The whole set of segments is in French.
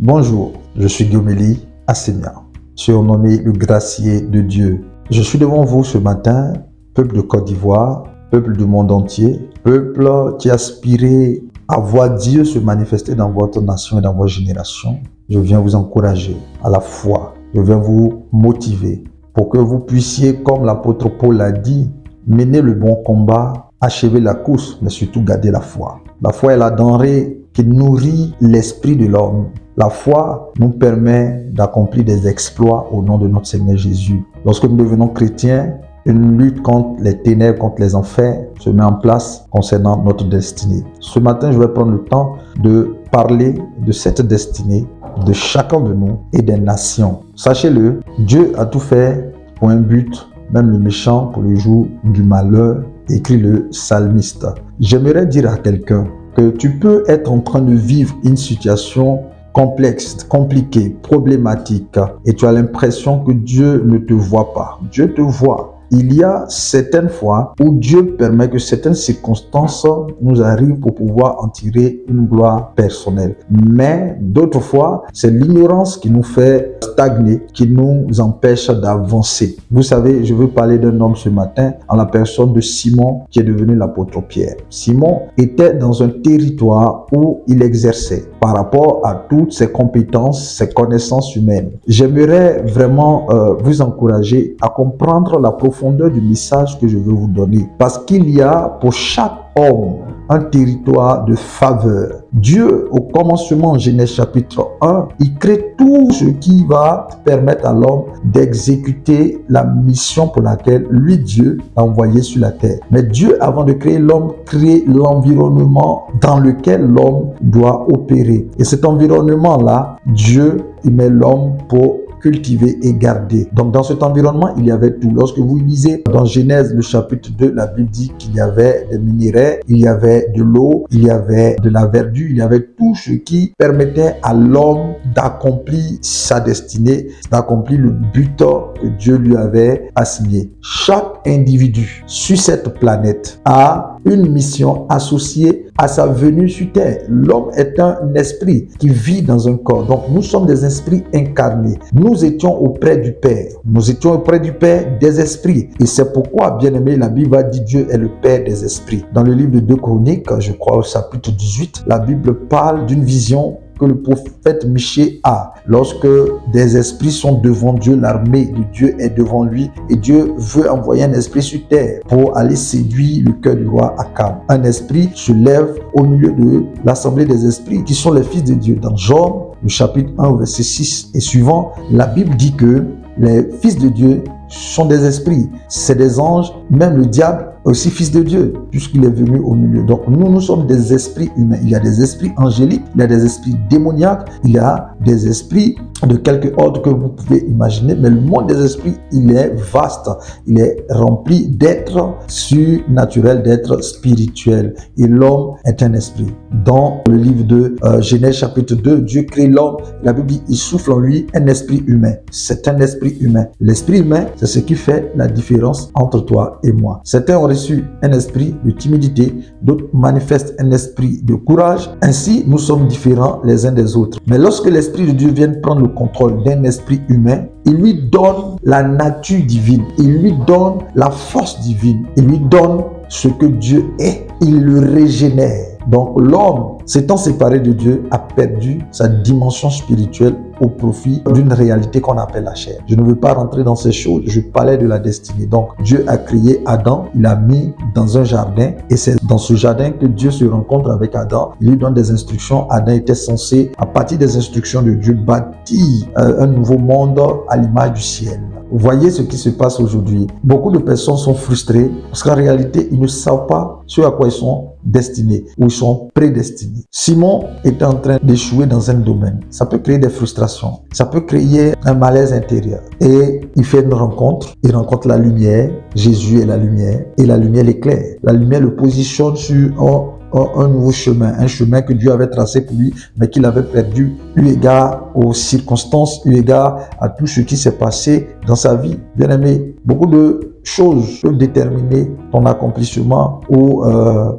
Bonjour, je suis Guillaume-Élie Assemia, surnommé le gracier de Dieu. Je suis devant vous ce matin, peuple de Côte d'Ivoire, peuple du monde entier, peuple qui aspirait à voir Dieu se manifester dans votre nation et dans votre génération. Je viens vous encourager à la foi, je viens vous motiver pour que vous puissiez, comme l'apôtre Paul l'a dit, mener le bon combat, achever la course, mais surtout garder la foi. La foi est la denrée qui nourrit l'esprit de l'homme. La foi nous permet d'accomplir des exploits au nom de notre Seigneur Jésus. Lorsque nous devenons chrétiens, une lutte contre les ténèbres, contre les enfers se met en place concernant notre destinée. Ce matin, je vais prendre le temps de parler de cette destinée de chacun de nous et des nations. Sachez-le, Dieu a tout fait pour un but, même le méchant pour le jour du malheur, écrit le psalmiste. J'aimerais dire à quelqu'un que tu peux être en train de vivre une situation complexe, compliquée, problématique et tu as l'impression que Dieu ne te voit pas. Dieu te voit. Il y a certaines fois où Dieu permet que certaines circonstances nous arrivent pour pouvoir en tirer une gloire personnelle. Mais d'autres fois, c'est l'ignorance qui nous fait stagner, qui nous empêche d'avancer. Vous savez, je veux parler d'un homme ce matin en la personne de Simon qui est devenu l'apôtre Pierre. Simon était dans un territoire où il exerçait par rapport à toutes ses compétences, ses connaissances humaines. J'aimerais vraiment vous encourager à comprendre la profondeur du message que je veux vous donner. Parce qu'il y a pour chaque homme un territoire de faveur. Dieu, au commencement, Genèse chapitre 1, il crée tout ce qui va permettre à l'homme d'exécuter la mission pour laquelle lui, Dieu, l'a envoyé sur la terre. Mais Dieu, avant de créer l'homme, crée l'environnement dans lequel l'homme doit opérer. Et cet environnement-là, Dieu, il met l'homme pour cultiver et garder. Donc dans cet environnement, il y avait tout. Lorsque vous lisez dans Genèse, le chapitre 2, la Bible dit qu'il y avait des minéraux, il y avait de l'eau, il y avait de la verdure, il y avait tout ce qui permettait à l'homme d'accomplir sa destinée, d'accomplir le but que Dieu lui avait assigné. Chaque individu sur cette planète a une mission associée à sa venue sur terre. L'homme est un esprit qui vit dans un corps. Donc nous sommes des esprits incarnés. Nous étions auprès du Père. Nous étions auprès du Père des esprits. Et c'est pourquoi, bien aimé, la Bible a dit Dieu est le Père des esprits. Dans le livre de 2 Chroniques, je crois au chapitre 18, la Bible parle d'une vision que le prophète Michée a. Lorsque des esprits sont devant Dieu, l'armée de Dieu est devant lui et Dieu veut envoyer un esprit sur terre pour aller séduire le cœur du roi Akab. Un esprit se lève au milieu de l'assemblée des esprits qui sont les fils de Dieu. Dans Job, le chapitre 1, verset 6 et suivant, la Bible dit que les fils de Dieu sont des esprits, c'est des anges, même le diable est aussi fils de Dieu, puisqu'il est venu au milieu. Donc nous sommes des esprits humains. Il y a des esprits angéliques, il y a des esprits démoniaques, il y a des esprits de quelque ordre que vous pouvez imaginer, mais le monde des esprits, il est vaste, il est rempli d'êtres surnaturels, d'êtres spirituels. Et l'homme est un esprit. Dans le livre de Genèse chapitre 2, Dieu crée l'homme, la Bible dit, il souffle en lui un esprit humain. C'est un esprit humain. L'esprit humain, c'est ce qui fait la différence entre toi et moi. Certains ont reçu un esprit de timidité, d'autres manifestent un esprit de courage. Ainsi, nous sommes différents les uns des autres. Mais lorsque l'esprit de Dieu vient prendre le contrôle d'un esprit humain, il lui donne la nature divine, il lui donne la force divine, il lui donne ce que Dieu est, il le régénère. Donc l'homme, s'étant séparé de Dieu, a perdu sa dimension spirituelle au profit d'une réalité qu'on appelle la chair. Je ne veux pas rentrer dans ces choses, je parlais de la destinée. Donc Dieu a créé Adam, il l'a mis dans un jardin et c'est dans ce jardin que Dieu se rencontre avec Adam. Il lui donne des instructions. Adam était censé, à partir des instructions de Dieu, bâtir un nouveau monde à l'image du ciel. Vous voyez ce qui se passe aujourd'hui. Beaucoup de personnes sont frustrées parce qu'en réalité, ils ne savent pas ce à quoi ils sont destinés ou ils sont prédestinés. Simon est en train d'échouer dans un domaine. Ça peut créer des frustrations. Ça peut créer un malaise intérieur. Et il fait une rencontre. Il rencontre la lumière. Jésus est la lumière. Et la lumière l'éclaire. La lumière le positionne sur un nouveau chemin, un chemin que Dieu avait tracé pour lui, mais qu'il avait perdu, eu égard aux circonstances, eu égard à tout ce qui s'est passé dans sa vie. Bien aimé, beaucoup de choses peuvent déterminer ton accomplissement ou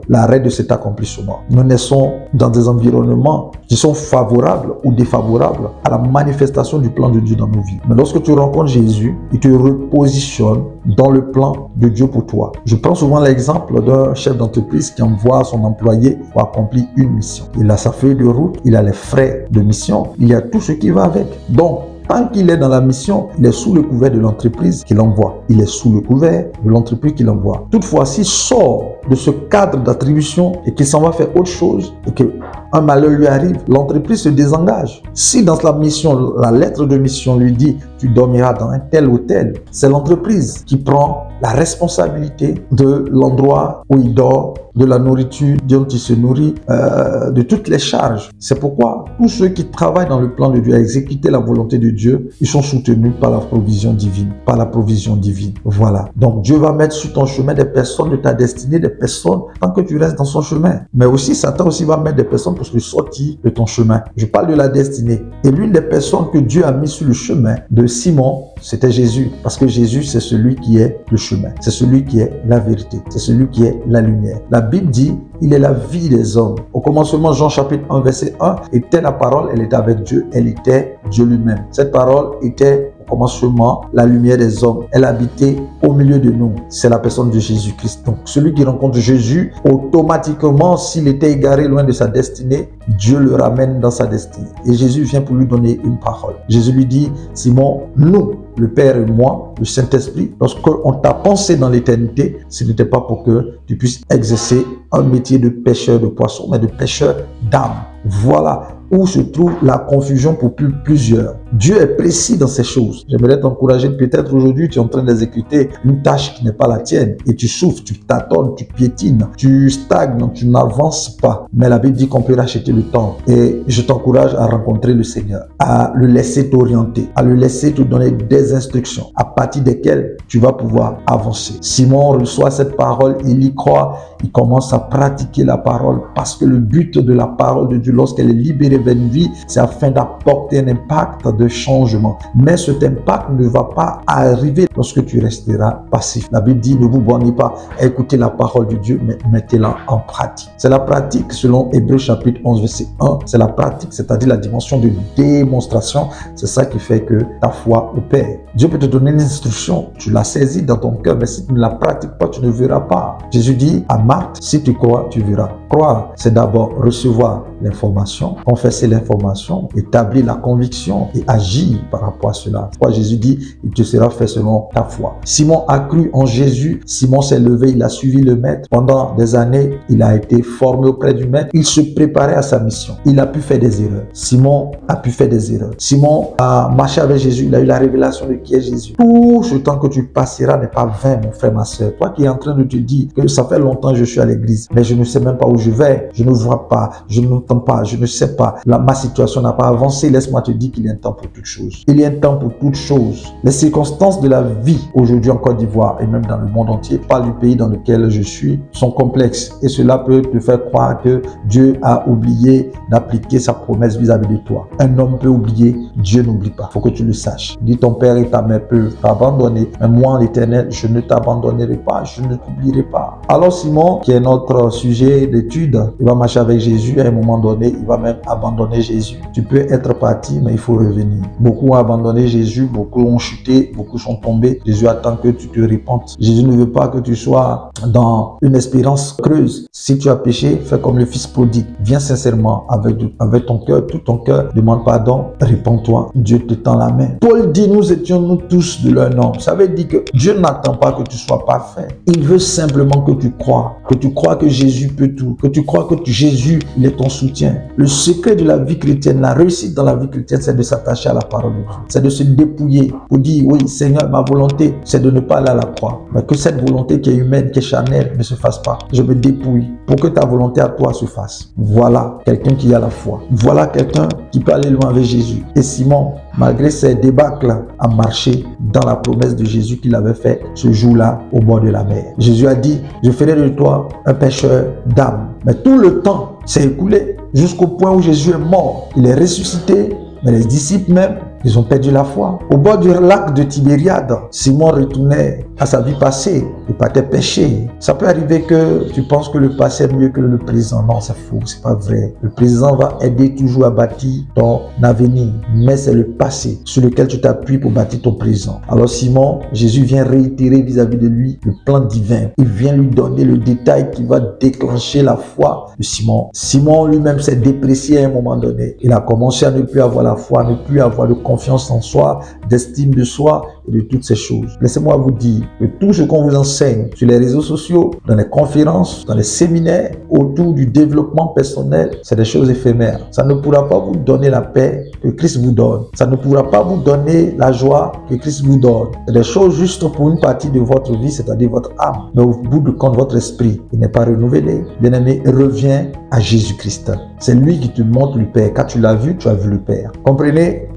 l'arrêt de cet accomplissement. Nous naissons dans des environnements qui sont favorables ou défavorables à la manifestation du plan de Dieu dans nos vies. Mais lorsque tu rencontres Jésus, il te repositionne dans le plan de Dieu pour toi. Je prends souvent l'exemple d'un chef d'entreprise qui envoie son employé pour accomplir une mission. Il a sa feuille de route, il a les frais de mission, il y a tout ce qui va avec. Donc, tant qu'il est dans la mission, il est sous le couvert de l'entreprise qu'il envoie. Il est sous le couvert de l'entreprise qu'il envoie. Toutefois, s'il sort de ce cadre d'attribution et qu'il s'en va faire autre chose et qu'un malheur lui arrive, l'entreprise se désengage. Si dans la mission, la lettre de mission lui dit « tu dormiras dans un tel hôtel », c'est l'entreprise qui prend la responsabilité de l'endroit où il dort, de la nourriture dont il se nourrit, de toutes les charges. C'est pourquoi tous ceux qui travaillent dans le plan de Dieu à exécuter la volonté de Dieu, ils sont soutenus par la provision divine. Par la provision divine. Voilà. Donc Dieu va mettre sur ton chemin des personnes de ta destinée, des personnes tant que tu restes dans son chemin. Mais aussi, Satan aussi va mettre des personnes pour te sortir de ton chemin. Je parle de la destinée. Et l'une des personnes que Dieu a mis sur le chemin de Simon, c'était Jésus. Parce que Jésus, c'est celui qui est le chemin. C'est celui qui est la vérité. C'est celui qui est la lumière. La Bible dit, il est la vie des hommes. Au commencement, Jean chapitre 1, verset 1, était la parole, elle était avec Dieu, elle était Dieu lui-même. Cette parole était au commencement la lumière des hommes. Elle habitait au milieu de nous. C'est la personne de Jésus-Christ. Donc, celui qui rencontre Jésus, automatiquement, s'il était égaré loin de sa destinée, Dieu le ramène dans sa destinée. Et Jésus vient pour lui donner une parole. Jésus lui dit, Simon, nous, le Père et moi, le Saint-Esprit, lorsqu'on t'a pensé dans l'éternité, ce n'était pas pour que tu puisses exercer un métier de pêcheur de poissons, mais de pêcheur d'âmes. Voilà où se trouve la confusion pour plusieurs. Dieu est précis dans ces choses. J'aimerais t'encourager, peut-être aujourd'hui tu es en train d'exécuter une tâche qui n'est pas la tienne et tu souffres, tu tâtonnes, tu piétines, tu stagnes, tu n'avances pas. Mais la Bible dit qu'on peut racheter le temps et je t'encourage à rencontrer le Seigneur, à le laisser t'orienter, à le laisser te donner des instructions à partir desquelles tu vas pouvoir avancer. Simon reçoit cette parole, il y croit, il commence à pratiquer la parole parce que le but de la parole de Dieu lorsqu'elle est libérée vers une vie, c'est afin d'apporter un impact de changement. Mais cet impact ne va pas arriver lorsque tu resteras passif. La Bible dit, ne vous bornez pas à écouter la parole de Dieu, mais mettez-la en pratique. C'est la pratique selon Hébreux chapitre 11, verset 1. C'est la pratique, c'est-à-dire la dimension de démonstration. C'est ça qui fait que ta foi opère. Dieu peut te donner une instruction, tu la saisis dans ton cœur, mais si tu ne la pratiques pas, tu ne verras pas. Jésus dit à Marthe, si tu crois, tu verras. Croire, c'est d'abord recevoir l'information, confesser l'information, établir la conviction et agir par rapport à cela. Pourquoi Jésus dit, il te sera fait selon ta foi. Simon a cru en Jésus, Simon s'est levé, il a suivi le maître. Pendant des années, il a été formé auprès du maître, il se préparait à sa mission. Il a pu faire des erreurs. Simon a pu faire des erreurs. Simon a marché avec Jésus, il a eu la révélation de qui est Jésus. Tout ce temps que tu passeras n'est pas vain, mon frère, ma soeur. Toi qui es en train de te dire que ça fait longtemps que je suis à l'église, mais je ne sais même pas où je vais, je ne vois pas, je n'entends pas, je ne sais pas, ma situation n'a pas avancé. Laisse-moi te dire qu'il y a un temps pour toutes choses. Il y a un temps pour toutes choses. Les circonstances de la vie aujourd'hui en Côte d'Ivoire et même dans le monde entier, pas du pays dans lequel je suis, sont complexes et cela peut te faire croire que Dieu a oublié d'appliquer sa promesse vis-à-vis de toi. Un homme peut oublier, Dieu n'oublie pas. Faut que tu le saches. Dis ton père et ta mère peuvent t'abandonner, mais moi l'Éternel, je ne t'abandonnerai pas, je ne t'oublierai pas. Alors Simon, qui est notre sujet d'étude, il va marcher avec Jésus à un moment donné, il va même abandonner Jésus. Tu peux être parti, mais il faut revenir. Beaucoup ont abandonné Jésus, beaucoup ont chuté, beaucoup sont tombés. Jésus attend que tu te repentes. Jésus ne veut pas que tu sois dans une espérance creuse. Si tu as péché, fais comme le fils prodigue. Viens sincèrement avec ton cœur, tout ton cœur, demande pardon, répands-toi. Dieu te tend la main. Paul dit, nous étions nous tous de leur nom. Ça veut dire que Dieu n'attend pas que tu sois parfait. Il veut simplement que tu crois que Jésus peut tout, que tu crois que Jésus, il est ton soutien. Le secret de la vie chrétienne, la réussite dans la vie chrétienne, c'est de s'attacher à la parole de Dieu. C'est de se dépouiller pour dire, oui, Seigneur, ma volonté, c'est de ne pas aller à la croix. Mais que cette volonté qui est humaine, qui est charnelle, ne se fasse pas. Je me dépouille pour que ta volonté à toi se fasse. Voilà quelqu'un qui a la foi. Voilà quelqu'un qui peut aller loin avec Jésus. Et Simon, malgré ces débâcles, a marché dans la promesse de Jésus qu'il avait fait ce jour-là au bord de la mer. Jésus a dit, je ferai de toi un pêcheur d'âmes. Mais tout le temps s'est écoulé jusqu'au point où Jésus est mort. Il est ressuscité, mais les disciples même Ils ont perdu la foi. Au bord du lac de Tibériade, Simon retournait à sa vie passée. Il partait pêcher. Ça peut arriver que tu penses que le passé est mieux que le présent. Non, c'est faux, c'est pas vrai. Le présent va aider toujours à bâtir ton avenir, mais c'est le passé sur lequel tu t'appuies pour bâtir ton présent. Alors Simon, Jésus vient réitérer vis-à-vis de lui le plan divin. Il vient lui donner le détail qui va déclencher la foi de Simon. Simon lui-même s'est déprécié à un moment donné. Il a commencé à ne plus avoir la foi, à ne plus avoir de confiance en soi, d'estime de soi et de toutes ces choses. Laissez-moi vous dire que tout ce qu'on vous enseigne sur les réseaux sociaux, dans les conférences, dans les séminaires, autour du développement personnel, c'est des choses éphémères. Ça ne pourra pas vous donner la paix que Christ vous donne. Ça ne pourra pas vous donner la joie que Christ vous donne. C'est des choses juste pour une partie de votre vie, c'est-à-dire votre âme. Mais au bout de compte, votre esprit, il n'est pas renouvelé. Bien-aimé, reviens à Jésus-Christ. C'est lui qui te montre le Père. Quand tu l'as vu, tu as vu le Père. Comprenez,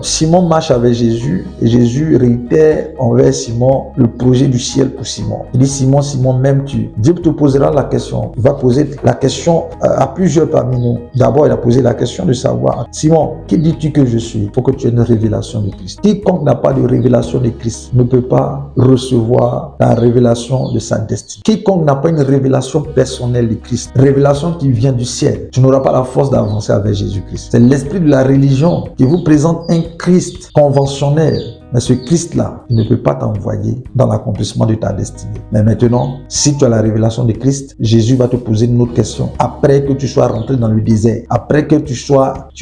Simon marche avec Jésus et Jésus réitère envers Simon le projet du ciel pour Simon. Il dit, Simon, Simon, m'aimes-tu? Dieu te posera la question. Il va poser la question à plusieurs parmi nous. D'abord, il a posé la question de savoir, Simon, qui dis-tu que je suis? Il faut que tu aies une révélation de Christ. Quiconque n'a pas de révélation de Christ ne peut pas recevoir la révélation de sa destinée. Quiconque n'a pas une révélation personnelle de Christ, révélation qui vient du ciel, tu n'auras pas la force d'avancer avec Jésus-Christ. C'est l'esprit de la religion qui vous présente un Christ conventionnel. Mais ce Christ-là, il ne peut pas t'envoyer dans l'accomplissement de ta destinée. Mais maintenant, si tu as la révélation de Christ, Jésus va te poser une autre question. Après que tu sois rentré dans le désert, après que tu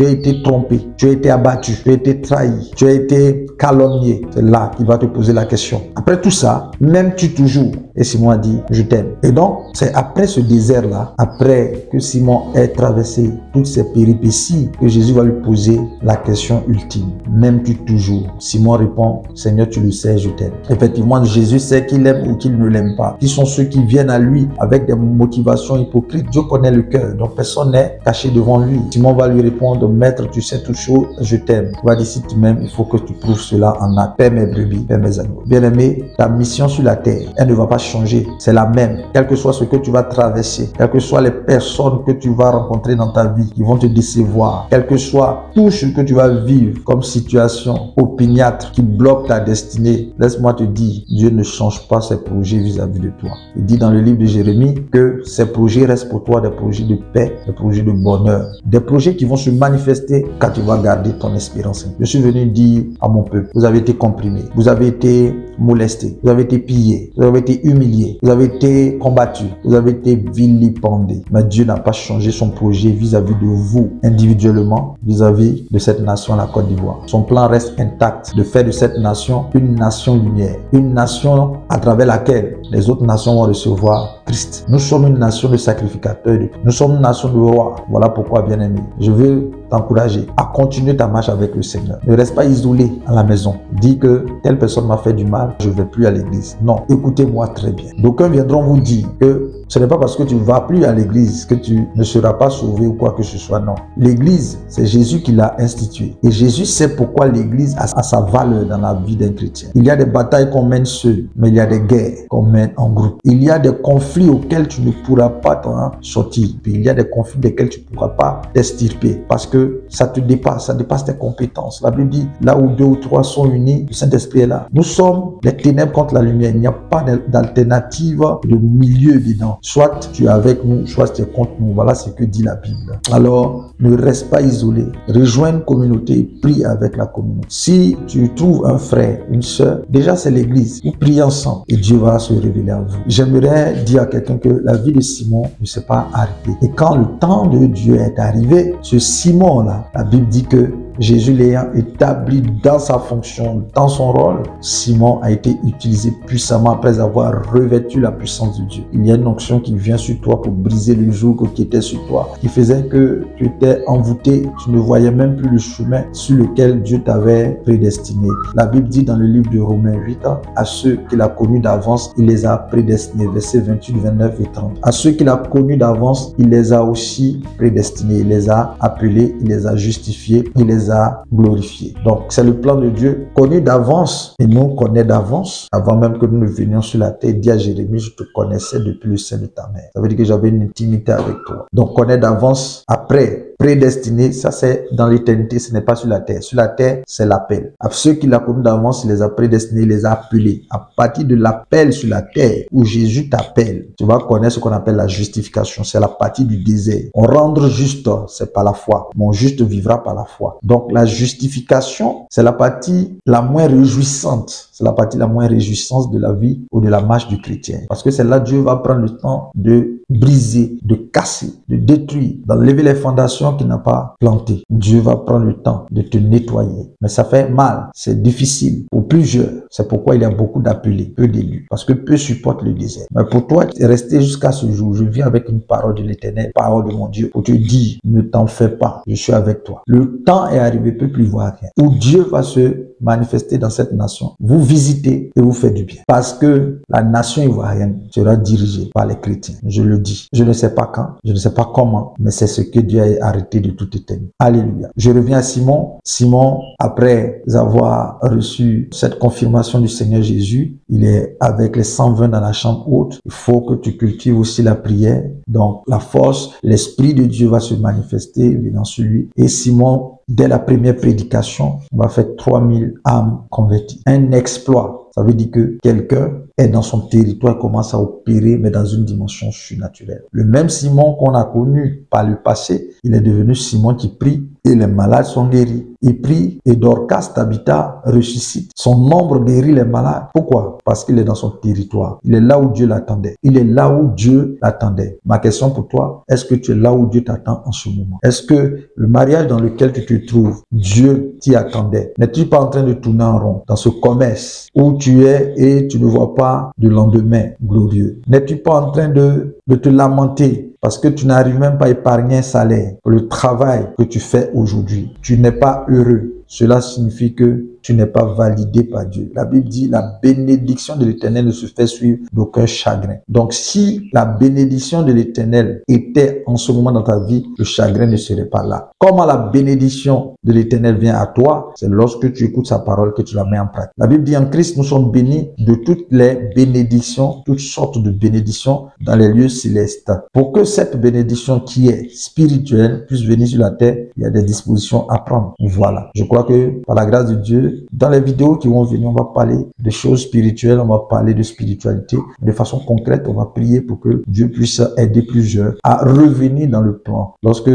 as été trompé, tu as été abattu, tu as été trahi, tu as été calomnié, c'est là qu'il va te poser la question. Après tout ça, m'aimes-tu toujours? Et Simon a dit, je t'aime. Et donc, c'est après ce désert-là, après que Simon ait traversé toutes ces péripéties, que Jésus va lui poser la question ultime. M'aimes-tu toujours? Simon répond, Seigneur, tu le sais, je t'aime. Effectivement, Jésus sait qu'il aime ou qu'il ne l'aime pas. Qui sont ceux qui viennent à lui avec des motivations hypocrites? Dieu connaît le cœur, donc personne n'est caché devant lui. Simon va lui répondre, Maître, tu sais toutes choses, je t'aime. Il va dire, si tu m'aimes, il faut que tu prouves cela en acte. Paix mes brebis, paix mes agneaux. Bien-aimé, ta mission sur la terre, elle ne va pas changer. C'est la même. Quel que soit ce que tu vas traverser, quelles que soient les personnes que tu vas rencontrer dans ta vie qui vont te décevoir, quel que soit tout ce que tu vas vivre comme situation opiniâtre qui bloque ta destinée, laisse-moi te dire, Dieu ne change pas ses projets vis-à-vis de toi. Il dit dans le livre de Jérémie que ses projets restent pour toi des projets de paix, des projets de bonheur, des projets qui vont se manifester quand tu vas garder ton espérance. Je suis venu dire à mon peuple, vous avez été comprimés, vous avez été molestés, vous avez été pillés, vous avez été humiliés, vous avez été combattus, vous avez été vilipendés. Mais Dieu n'a pas changé son projet vis-à-vis de vous, individuellement, vis-à-vis de cette nation, la Côte d'Ivoire. Son plan reste intact de faire de cette nation une nation lumière, une nation à travers laquelle les autres nations vont recevoir Christ. Nous sommes une nation de sacrificateurs, nous sommes une nation de rois. Voilà pourquoi, bien-aimé, je veux t'encourager à continuer ta marche avec le Seigneur. Ne reste pas isolé à la maison. Dis que telle personne m'a fait du mal, je ne vais plus à l'église. Non, écoutez-moi très bien. D'aucuns viendront vous dire que ce n'est pas parce que tu ne vas plus à l'église que tu ne seras pas sauvé ou quoi que ce soit. Non. L'église, c'est Jésus qui l'a instituée. Et Jésus sait pourquoi l'église a sa valeur dans la vie d'un chrétien. Il y a des batailles qu'on mène seul, mais il y a des guerres qu'on mène en groupe. Il y a des conflits auxquels tu ne pourras pas t'en sortir. Puis il y a des conflits desquels tu ne pourras pas t'extirper parce que ça te dépasse, ça dépasse tes compétences. La Bible dit, là où 2 ou 3 sont unis, le Saint-Esprit est là. Nous sommes les ténèbres contre la lumière. Il n'y a pas d'alternative de milieu dedans. Soit tu es avec nous, soit tu es contre nous. Voilà ce que dit la Bible. Alors, ne reste pas isolé. Rejoins une communauté et prie avec la communauté. Si tu trouves un frère, une sœur, déjà c'est l'église. Vous priez ensemble et Dieu va se révéler à vous. J'aimerais dire à quelqu'un que la vie de Simon ne s'est pas arrêtée. Et quand le temps de Dieu est arrivé, ce Simon-là, la Bible dit que Jésus l'ayant établi dans sa fonction, dans son rôle, Simon a été utilisé puissamment après avoir revêtu la puissance de Dieu. Il y a une onction qui vient sur toi pour briser le joug qui était sur toi, qui faisait que tu étais envoûté, tu ne voyais même plus le chemin sur lequel Dieu t'avait prédestiné. La Bible dit dans le livre de Romains 8, à ceux qu'il a connus d'avance, il les a prédestinés. Versets 28, 29 et 30. À ceux qu'il a connus d'avance, il les a aussi prédestinés. Il les a appelés, il les a justifiés, il les les a glorifiés. Donc, c'est le plan de Dieu connu d'avance et nous connaît d'avance. Avant même que nous ne venions sur la terre, il dit à Jérémie, je te connaissais depuis le sein de ta mère. Ça veut dire que j'avais une intimité avec toi. Donc, connaît d'avance. Après, prédestiné, ça c'est dans l'éternité, ce n'est pas sur la terre. Sur la terre, c'est l'appel. À ceux qu'il a connus d'avance, il les a prédestinés, il les a appelés. À partir de l'appel sur la terre, où Jésus t'appelle, tu vas connaître ce qu'on appelle la justification. C'est la partie du désert. On rendre juste, c'est par la foi. Mon juste vivra par la foi. Donc la justification, c'est la partie la moins réjouissante. C'est la partie la moins réjouissante de la vie ou de la marche du chrétien. Parce que c'est là que Dieu va prendre le temps de briser, de casser, de détruire, d'enlever les fondations qu'il n'a pas plantées. Dieu va prendre le temps de te nettoyer. Mais ça fait mal, c'est difficile pour plusieurs. C'est pourquoi il y a beaucoup d'appelés, peu d'élus. Parce que peu supportent le désert. Mais pour toi, rester jusqu'à ce jour, je viens avec une parole de l'Éternel, parole de mon Dieu, pour te dire, ne t'en fais pas, je suis avec toi. Le temps est arrivé, peuple ivoirien, où Dieu va se manifester dans cette nation. Vous visitez et vous faites du bien. Parce que la nation ivoirienne sera dirigée par les chrétiens. Je le dis. Je ne sais pas quand, je ne sais pas comment, mais c'est ce que Dieu a arrêté de toute éternité. Alléluia. Je reviens à Simon. Simon, après avoir reçu cette confirmation du Seigneur Jésus, il est avec les 120 dans la chambre haute. Il faut que tu cultives aussi la prière. Donc, la force, l'Esprit de Dieu va se manifester, venant sur lui. Et Simon, dès la première prédication, on va faire 3000 âmes converties. Un exploit. Ça veut dire que quelqu'un est dans son territoire, commence à opérer, mais dans une dimension surnaturelle. Le même Simon qu'on a connu par le passé, il est devenu Simon qui prie et les malades sont guéris. Il prie et Dorcas, Tabitha, ressuscite. Son nombre guérit les malades. Pourquoi? Parce qu'il est dans son territoire. Il est là où Dieu l'attendait. Il est là où Dieu l'attendait. Ma question pour toi, est-ce que tu es là où Dieu t'attend en ce moment? Est-ce que le mariage dans lequel tu te trouves, Dieu t'y attendait? N'es-tu pas en train de tourner en rond dans ce commerce où tu es et tu ne vois pas de lendemain glorieux? N'es-tu pas en train de te lamenter parce que tu n'arrives même pas à épargner un salaire pour le travail que tu fais aujourd'hui? Tu n'es pas heureux. Cela signifie que tu n'es pas validé par Dieu. La Bible dit la bénédiction de l'Éternel ne se fait suivre d'aucun chagrin. Donc si la bénédiction de l'Éternel était en ce moment dans ta vie, le chagrin ne serait pas là. Comment la bénédiction de l'Éternel vient à toi? C'est lorsque tu écoutes sa parole que tu la mets en pratique. La Bible dit en Christ, nous sommes bénis de toutes les bénédictions, toutes sortes de bénédictions dans les lieux célestes. Pour que cette bénédiction qui est spirituelle puisse venir sur la terre, il y a des dispositions à prendre. Voilà. Je crois que par la grâce de Dieu, dans les vidéos qui vont venir, on va parler de choses spirituelles, on va parler de spiritualité. De façon concrète, on va prier pour que Dieu puisse aider plusieurs à revenir dans le plan. Lorsque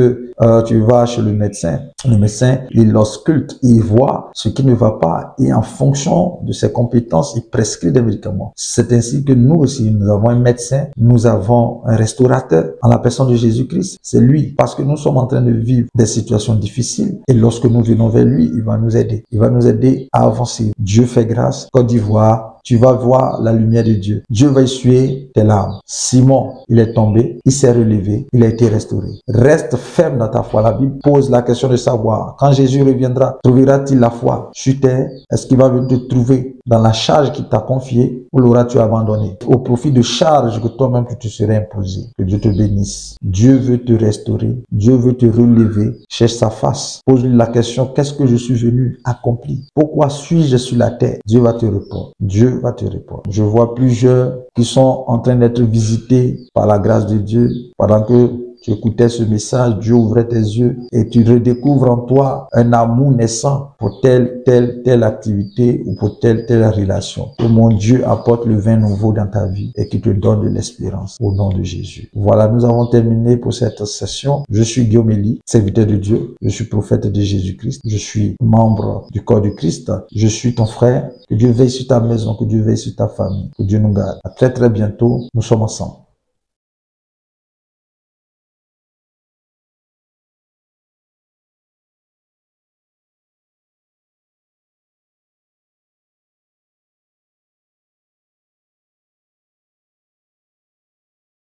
tu vas chez le médecin, il ausculte, il voit ce qui ne va pas et en fonction de ses compétences, il prescrit des médicaments. C'est ainsi que nous aussi, nous avons un médecin, nous avons un restaurateur en la personne de Jésus-Christ. C'est lui, parce que nous sommes en train de vivre des situations difficiles et lorsque nous venons vers lui, il va nous aider. Il va nous aider à avancer. Dieu fait grâce. Côte d'Ivoire, tu vas voir la lumière de Dieu. Dieu va essuyer tes larmes. Simon, il est tombé, il s'est relevé, il a été restauré. Reste ferme dans ta foi. La Bible pose la question de savoir, quand Jésus reviendra, trouvera-t-il la foi sur terre? Est-ce qu'il va venir te trouver dans la charge qu'il t'a confiée ou l'auras-tu abandonné? Au profit de charges que toi-même tu te serais imposé. Que Dieu te bénisse. Dieu veut te restaurer. Dieu veut te relever. Cherche sa face. Pose-lui la question, qu'est-ce que je suis venu accomplir? Pourquoi suis-je sur la terre? Dieu va te répondre. Dieu va te répondre. Je vois plusieurs qui sont en train d'être visités par la grâce de Dieu pendant que tu écoutais ce message, Dieu ouvrait tes yeux et tu redécouvres en toi un amour naissant pour telle activité ou pour telle relation. Que mon Dieu apporte le vin nouveau dans ta vie et qui te donne de l'espérance au nom de Jésus. Voilà, nous avons terminé pour cette session. Je suis Guillaume Elie, serviteur de Dieu. Je suis prophète de Jésus-Christ. Je suis membre du corps du Christ. Je suis ton frère. Que Dieu veille sur ta maison, que Dieu veille sur ta famille. Que Dieu nous garde. À très bientôt. Nous sommes ensemble.